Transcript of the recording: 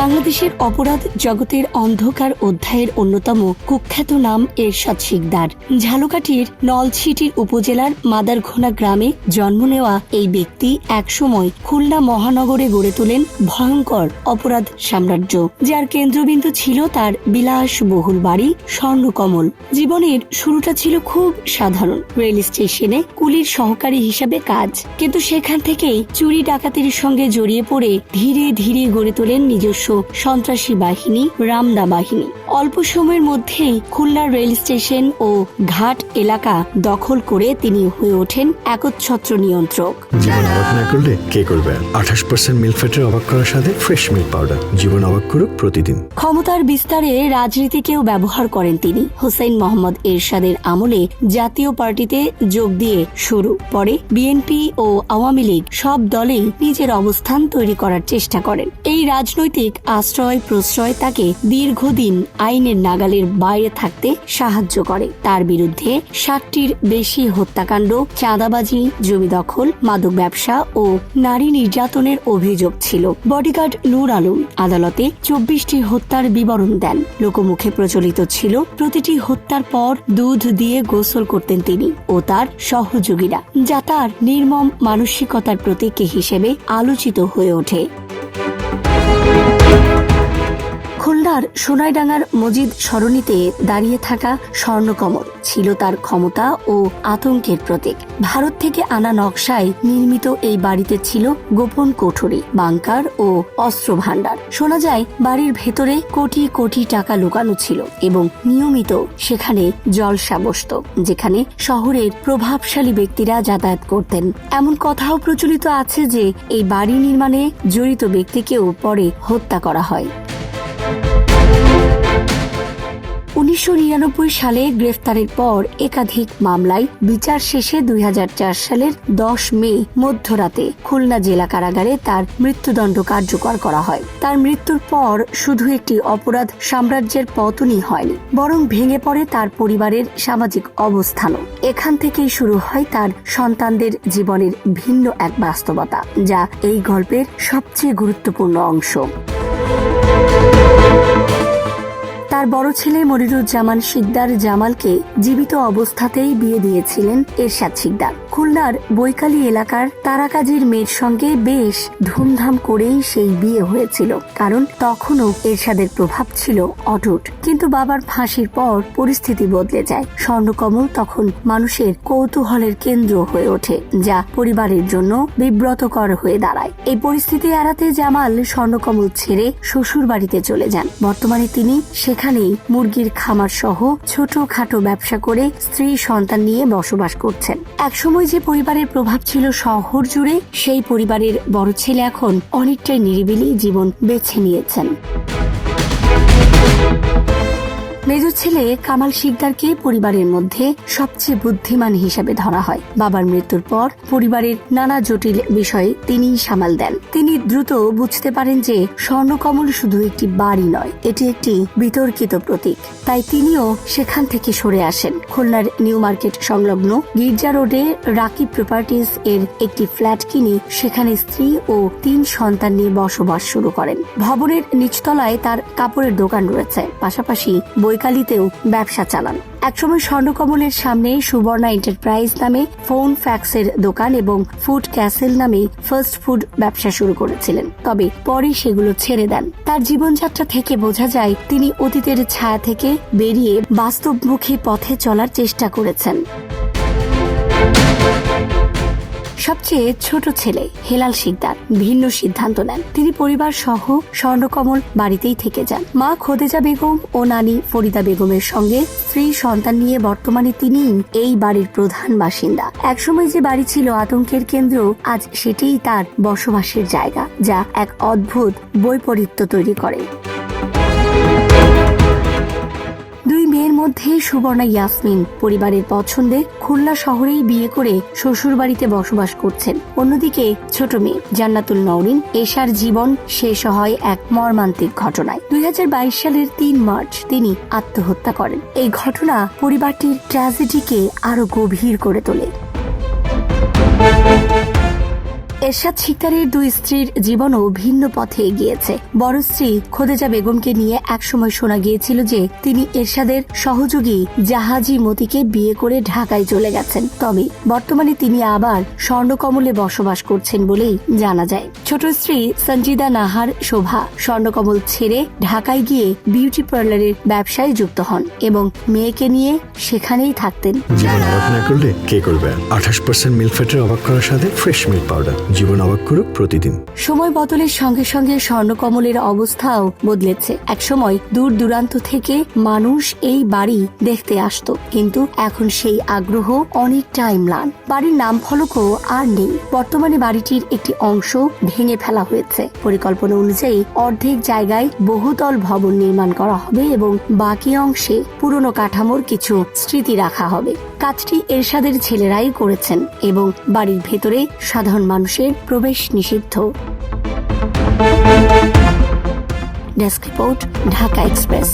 বাংলাদেশের অপরাধ জগতের অন্ধকার অধ্যায়ের অন্যতম কুখ্যাত নাম এরশাদ শিকদার। ঝালকাঠির নলছিটির উপজেলার মাদারঘোনা গ্রামে জন্ম নেওয়া এই ব্যক্তি একসময় খুলনা মহানগরে গড়ে তোলেন ভয়ঙ্কর অপরাধ সাম্রাজ্য, যার কেন্দ্রবিন্দু ছিল তার বিলাসবহুল বাড়ি স্বর্ণকমল। জীবনের শুরুটা ছিল খুব সাধারণ, রেল স্টেশনে কুলির সহকারী হিসাবে কাজ, কিন্তু সেখান থেকেই চুরি ডাকাতির সঙ্গে জড়িয়ে পড়ে ধীরে ধীরে গড়ে তোলেন নিজস্ব সন্ত্রাসী বাহিনী রামদা বাহিনী। অল্প সময়ের মধ্যেই খুলনার রেল স্টেশন ও ঘাট এলাকা দখল করে তিনি হয়ে ওঠেন একচ্ছত্র নিয়ন্ত্রক। জীবন অবাক না করলে কে করবে? 28% মিল্ক ফ্যাটের অবাক করার সাথে ফ্রেশ মিল্ক পাউডার। জীবন অবাক করুক প্রতিদিন। ক্ষমতার বিস্তারে রাজনীতিকেও ব্যবহার করেন তিনি। হোসেন মোহাম্মদ এরশাদের আমলে জাতীয় পার্টিতে যোগ দিয়ে শুরু, পরে বিএনপি ও আওয়ামী লীগ সব দলেই নিজের অবস্থান তৈরি করার চেষ্টা করেন। এই রাজনৈতিক আশ্রয় প্রশ্রয় তাকে দীর্ঘদিন আইনের নাগালের বাইরে থাকতে সাহায্য করে। তার বিরুদ্ধে 60টির বেশি হত্যাকাণ্ড, চাঁদাবাজি, জমি দখল, মাদক ব্যবসা ও নারী নির্যাতনের অভিযোগ ছিল। বডিগার্ড নূর আলম আদালতে 24টি হত্যার বিবরণ দেন। লোকমুখে প্রচলিত ছিল প্রতিটি হত্যার পর দুধ দিয়ে গোসল করতেন তিনি ও তার সহযোগীরা, যা তার নির্মম মানসিকতার প্রতীক হিসেবে আলোচিত হয়ে ওঠে। খুলনার সোনাইডাঙ্গার মজিদ সরণিতে দাঁড়িয়ে থাকা স্বর্ণকমল ছিল তার ক্ষমতা ও আতঙ্কের প্রতীক। ভারত থেকে আনা নকশায় নির্মিত এই বাড়িতে ছিল গোপন কোঠরি, বাংকার ও অস্ত্র ভাণ্ডার। শোনা যায় বাড়ির ভেতরে কোটি কোটি টাকা লুকানো ছিল এবং নিয়মিত সেখানে জলসা বসত, যেখানে শহরের প্রভাবশালী ব্যক্তিরা যাতায়াত করতেন। এমন কথাও প্রচলিত আছে যে এই বাড়ি নির্মাণে জড়িত ব্যক্তিকেও পরে হত্যা করা হয়। 1999 সালে গ্রেফতারের পর একাধিক মামলায় বিচার শেষে 2004 সালের 10 মে মধ্যরাতে খুলনা জেলা কারাগারে তার মৃত্যুদণ্ড কার্যকর করা হয়। তার মৃত্যুর পর শুধু একটি অপরাধ সাম্রাজ্যের পতনই হয়নি, বরং ভেঙে পড়ে তার পরিবারের সামাজিক অবস্থানও। এখান থেকেই শুরু হয় তার সন্তানদের জীবনের ভিন্ন এক বাস্তবতা, যা এই গল্পের সবচেয়ে গুরুত্বপূর্ণ অংশ। তার বড় ছেলে মনিরুজ্জামান শিকদার জামালকে জীবিত অবস্থাতেই বিয়ে দিয়েছিলেন এরশাদ শিকদার। খুলনার বৈকালী এলাকার তারাকাজির মেয়ের সঙ্গে বেশ ধুমধাম করেই সেই বিয়ে হয়েছিল, কারণ তখনও এরশাদের প্রভাব ছিল অটুট। কিন্তু বাবার ফাঁসির পর পরিস্থিতি বদলে যায়। স্বর্ণকমল তখন মানুষের কৌতূহলের কেন্দ্র হয়ে ওঠে, যা পরিবারের জন্য বিব্রতকর হয়ে দাঁড়ায়। এই পরিস্থিতি এড়াতে জামাল স্বর্ণকমল ছেড়ে শ্বশুর বাড়িতে চলে যান। বর্তমানে তিনি সেখানেই মুরগির খামার সহ ছোটখাটো ব্যবসা করে স্ত্রী সন্তান নিয়ে বসবাস করছেন। একসময় যে পরিবারের প্রভাব ছিল শহর জুড়ে, সেই পরিবারের বড় ছেলে এখন অনেকটাই নিরিবিলি জীবন বেছে নিয়েছেন। মেজ ছেলে কামাল শিকদারকে পরিবারের মধ্যে সবচেয়ে বুদ্ধিমান হিসেবে ধরা হয়। বাবার মৃত্যুর পর পরিবারের নানা জটিল বিষয়ে তিনিই সামাল দেন। তিনি দ্রুত বুঝতে পারেন যে স্বর্ণকমল শুধু একটি বাড়ি নয়, এটি একটি বিতর্কিত প্রতীক। তাই তিনিও সেখান থেকে সরে আসেন। খুলনার নিউ মার্কেট সংলগ্ন গির্জা রোডে রাকিব প্রপার্টিজ এর একটি ফ্ল্যাট কিনে সেখানে স্ত্রী ও 3 সন্তান নিয়ে বসবাস শুরু করেন। ভবনের নিচতলায় তার কাপড়ের দোকান রয়েছে, পাশাপাশি বৈকালীতেও ব্যবসা চালান। একসময় স্বর্ণকমলের সামনে সুবর্ণা এন্টারপ্রাইজ নামে ফোন ফ্যাক্সের দোকান এবং ফুড ক্যাসেল নামে ফাস্ট ফুড ব্যবসা শুরু করেছিলেন, তবে পরে সেগুলো ছেড়ে দেন। তার জীবনযাত্রা থেকে বোঝা যায় তিনি অতীতের ছায়া থেকে বেরিয়ে বাস্তবমুখী পথে চলার চেষ্টা করেছেন। সবচেয়ে ছোট ছেলে হেলাল শিকদার ভিন্ন সিদ্ধান্ত নেন। তিনি পরিবার সহ স্বর্ণকমল বাড়িতেই থেকে যান। মা খোদেজা বেগম ও নানি ফরিদা বেগমের সঙ্গে স্ত্রী সন্তান নিয়ে বর্তমানে তিনিই এই বাড়ির প্রধান বাসিন্দা। একসময় যে বাড়ি ছিল আতঙ্কের কেন্দ্র, আজ সেটিই তার বসবাসের জায়গা, যা এক অদ্ভুত বৈপরীত্য তৈরি করে। 2 মেয়ের মধ্যে সুবর্ণা ইয়াসমিন পরিবারের পছন্দে খুলনা শহরেই বিয়ে করে শ্বশুর বাড়িতে বসবাস করছেন। অন্যদিকে ছোট মেয়ে জান্নাতুল নওরিন এশার জীবন শেষ হয় এক মর্মান্তিক ঘটনায়। 2022 সালের 3 মার্চ তিনি আত্মহত্যা করেন। এই ঘটনা পরিবারটির ট্র্যাজেডিকে আরো গভীর করে তোলে। এরশাদ শিকদারের দুই স্ত্রীর জীবনও ভিন্ন পথে এগিয়েছে। বড় স্ত্রী খোদেজা বেগমকে নিয়ে একসময় শোনা গিয়েছিল যে তিনি এরশাদের সহযোগী জাহাজি মতিকে বিয়ে করে ঢাকায় চলে গেছেন। তবে বর্তমানে তিনি আবার স্বর্ণকমলে বসবাস করছেন বলেই জানা যায়। ছোট স্ত্রী সঞ্জিদা নাহার শোভা স্বর্ণকমল ছেড়ে ঢাকায় গিয়ে বিউটি পার্লারের ব্যবসায় যুক্ত হন এবং মেয়েকে নিয়ে সেখানেই থাকতেন। জীবন অবাক না করলে কে করবে? 28% মিল্ক ফ্যাটের অবাক করার সাথে ফ্রেশ মিল্ক পাউডার। জীবন অবাক করুক প্রতিদিন। সময় বদলের সঙ্গে সঙ্গে স্বর্ণকমলের অবস্থাও বদলেছে। একসময় দূর দূরান্ত থেকে মানুষ এই বাড়ি দেখতে আসতো, কিন্তু এখন সেই আগ্রহ অনেকটাই ম্লান। বাড়ির নাম ফলকও আর নেই। বর্তমানে বাড়িটির একটি অংশ ভেঙে ফেলা হয়েছে। পরিকল্পনা অনুযায়ী অর্ধেক জায়গায় বহুতল ভবন নির্মাণ করা হবে এবং বাকি অংশে পুরনো কাঠামোর কিছু স্মৃতি রাখা হবে। কাজটি এরশাদের ছেলেরাই করেছেন এবং বাড়ির ভেতরে সাধারণ মানুষের প্রবেশ নিষিদ্ধ। Desk report, Dhaka express.